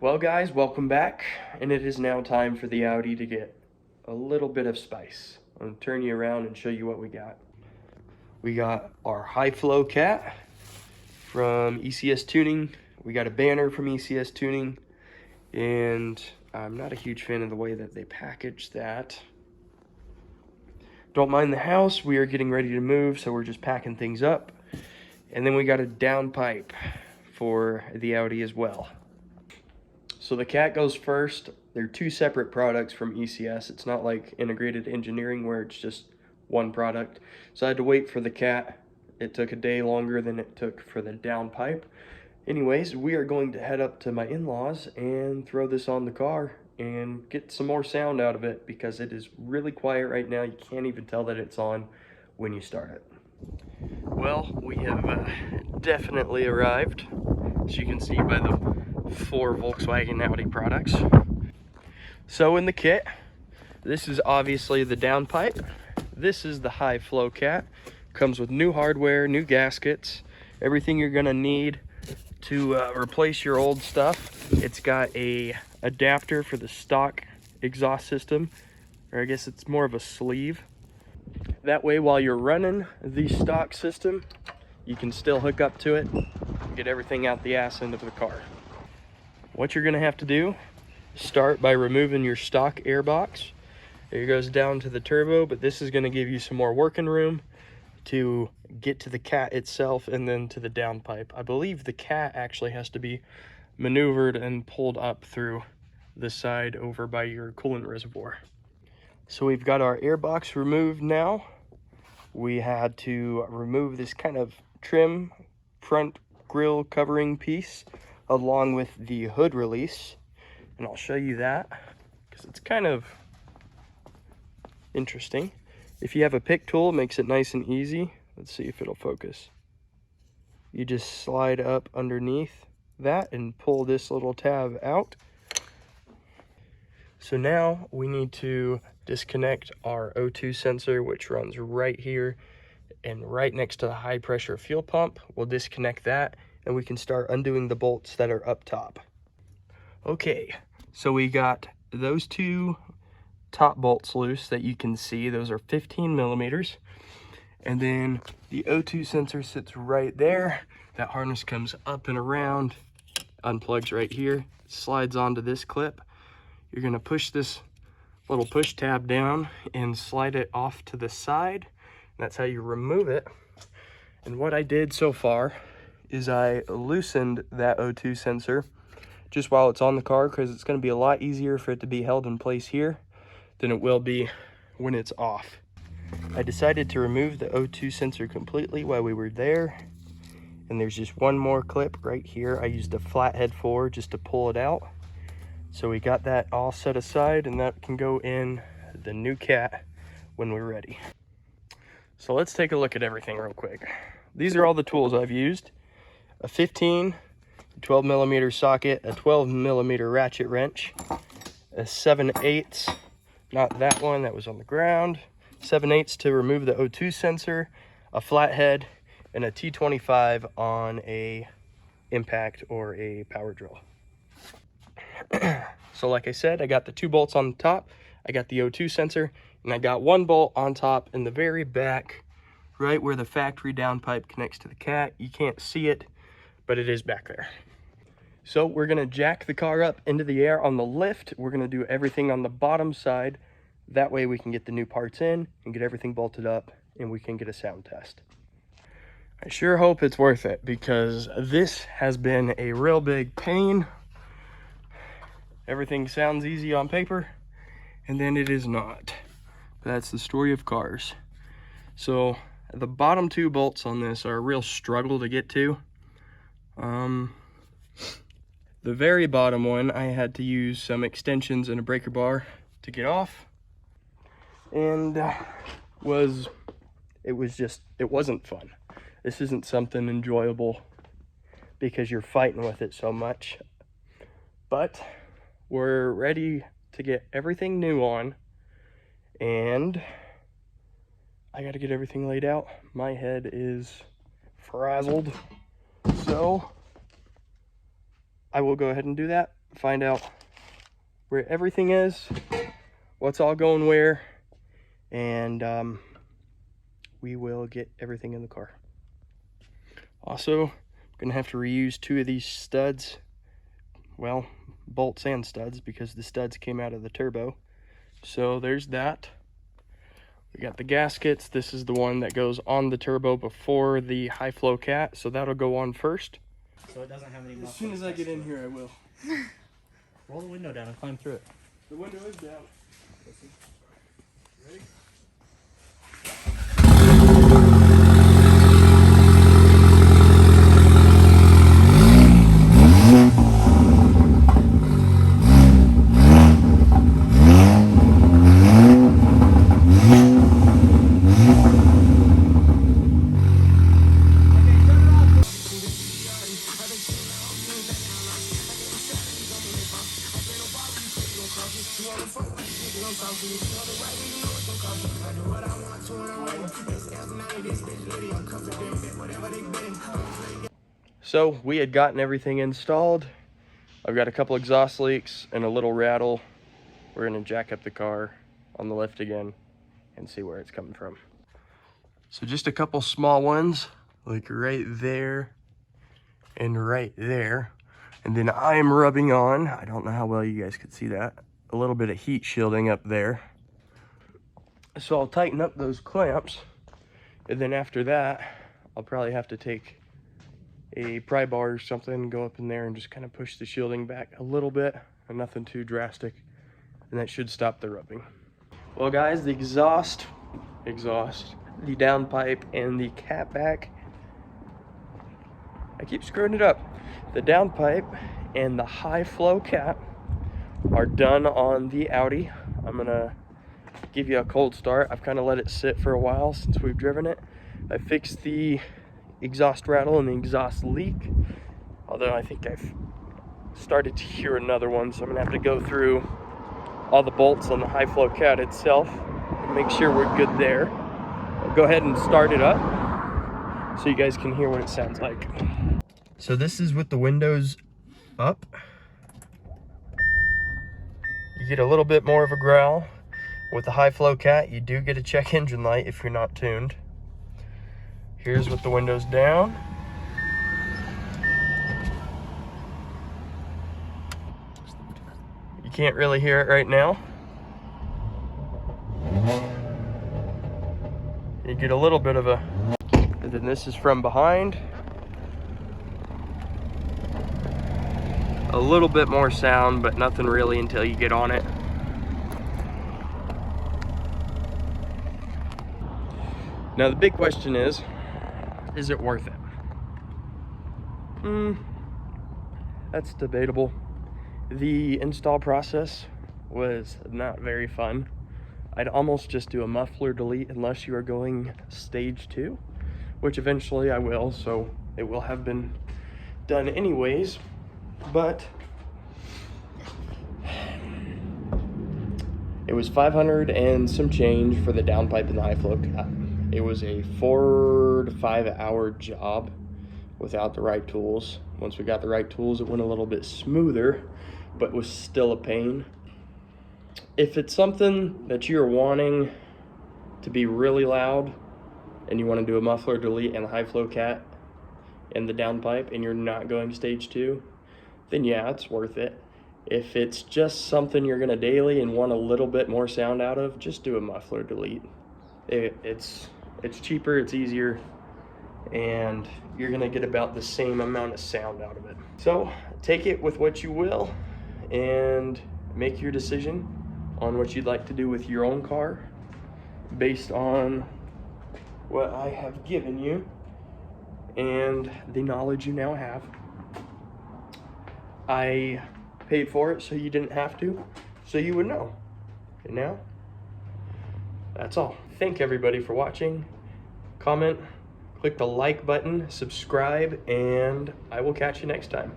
Well guys, welcome back, and it is now time for the Audi to get a little bit of spice. I'm going to turn you around and show you what we got. We got our high flow cat from ECS Tuning. We got a banner from ECS Tuning, and I'm not a huge fan of the way that they packaged that. Don't mind the house, we are getting ready to move, so we're just packing things up. And then we got a downpipe for the Audi as well. So the cat goes first. They're two separate products from ECS. It's not like integrated engineering where it's just one product. So I had to wait for the cat. It took a day longer than it took for the downpipe. Anyways, we are going to head up to my in-laws and throw this on the car and get some more sound out of it because it is really quiet right now. You can't even tell that it's on when you start it. Well, we have definitely arrived, as you can see by the 4 Volkswagen Audi products. So in the kit, this is obviously the downpipe. This is the high flow cat. Comes with new hardware, new gaskets, everything you're gonna need to replace your old stuff. It's got a adapter for the stock exhaust system, or I guess it's more of a sleeve. That way, while you're running the stock system, you can still hook up to it and get everything out the ass end of the car. What you're gonna have to do, start by removing your stock airbox. It goes down to the turbo, but this is gonna give you some more working room to get to the cat itself and then to the downpipe. I believe the cat actually has to be maneuvered and pulled up through the side over by your coolant reservoir. So we've got our airbox removed now. We had to remove this kind of trim front grille covering piece along with the hood release, and I'll show you that because it's kind of interesting. If you have a pick tool, it makes it nice and easy. Let's see if it'll focus. You just slide up underneath that and pull this little tab out. So now we need to disconnect our O2 sensor, which runs right here and right next to the high pressure fuel pump. We'll disconnect that and we can start undoing the bolts that are up top. Okay, so we got those 2 top bolts loose that you can see. Those are 15 millimeters. And then the O2 sensor sits right there. That harness comes up and around, unplugs right here, slides onto this clip. You're gonna push this little push tab down and slide it off to the side. That's how you remove it. And what I did so far is I loosened that O2 sensor just while it's on the car, because it's going to be a lot easier for it to be held in place here than it will be when it's off. I decided to remove the O2 sensor completely while we were there, and there's just one more clip right here. I used a flathead 4 just to pull it out. So we got that all set aside, and that can go in the new cat when we're ready. So let's take a look at everything real quick. These are all the tools I've used. A 15, 12 millimeter socket, a 12 millimeter ratchet wrench, a 7/8, not that one, that was on the ground, 7/8 to remove the O2 sensor, a flathead, and a T25 on a impact or a power drill. So like I said, I got the 2 bolts on the top, I got the O2 sensor, and I got 1 bolt on top in the very back, right where the factory downpipe connects to the cat. You can't see it, but it is back there. So we're gonna jack the car up into the air on the lift. We're gonna do everything on the bottom side. That way we can get the new parts in and get everything bolted up and we can get a sound test. I sure hope it's worth it because this has been a real big pain. Everything sounds easy on paper and then it is not. That's the story of cars. So the bottom 2 bolts on this are a real struggle to get to. The very bottom one, I had to use some extensions and a breaker bar to get off. And it wasn't fun. This isn't something enjoyable because you're fighting with it so much. But we're ready to get everything new on, and I gotta get everything laid out. My head is frazzled, so I will go ahead and do that find out where everything is, what's all going where, and we will get everything in the car. Also, I'm gonna have to reuse 2 of these studs, well, bolts and studs, because the studs came out of the turbo. So there's that. We got the gaskets. This is the one that goes on the turbo before the high flow cat, so that'll go on first. So it doesn't have any mufflers. As soon as I get in here, I will. Roll the window down and climb through it. The window is down. Ready? So we had gotten everything installed. I've got a couple exhaust leaks and a little rattle. We're gonna jack up the car on the lift again and see where it's coming from. So just a couple small ones, like right there and right there. And then I am rubbing on, I don't know how well you guys could see that, a little bit of heat shielding up there. So I'll tighten up those clamps, and then after that, I'll probably have to take a pry bar or something, go up in there and just kind of push the shielding back a little bit, and nothing too drastic, and that should stop the rubbing. Well guys, the exhaust, the downpipe, and the catback, I keep screwing it up. The downpipe and the high flow cat are done on the Audi. I'm gonna give you a cold start. I've kind of let it sit for a while since we've driven it. I fixed the exhaust rattle and the exhaust leak, although I think I've started to hear another one, so I'm gonna have to go through all the bolts on the high flow cat itself and make sure we're good there. I'll go ahead and start it up so you guys can hear what it sounds like. So this is with the windows up. You get a little bit more of a growl. With the high flow cat, you do get a check engine light if you're not tuned. Here's with the windows down. You can't really hear it right now. You get a little bit of a, and then this is from behind. A little bit more sound, but nothing really until you get on it. Now the big question is it worth it? That's debatable. The install process was not very fun. I'd almost just do a muffler delete unless you are going stage 2, which eventually I will, so it will have been done anyways. But it was 500 and some change for the downpipe and the high flow cat. It was a 4 to 5 hour job without the right tools. Once we got the right tools, it went a little bit smoother, but was still a pain. If it's something that you're wanting to be really loud and you want to do a muffler delete and the high flow cat and the downpipe and you're not going stage 2, then yeah, it's worth it. If it's just something you're gonna daily and want a little bit more sound out of, just do a muffler delete. It's cheaper, it's easier, and you're gonna get about the same amount of sound out of it. So take it with what you will and make your decision on what you'd like to do with your own car based on what I have given you and the knowledge you now have. I paid for it so you didn't have to, so you would know. And now, that's all. Thank everybody for watching. Comment, click the like button, subscribe, and I will catch you next time.